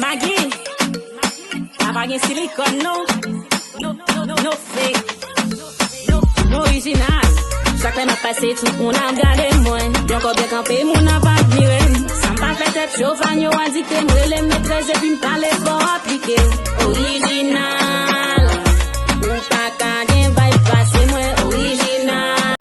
Maggie, la bague silicone, no fake, no original. Chaque fois m'a passé tout, on a regardé moi. Donc on bien campé, mon a pas admiré. Ça m'a fait tête chauffe, on a dit que moi les maîtresses et puis m'parler pour appliquer. Original, ou pas qu'à rien va y passer moi original.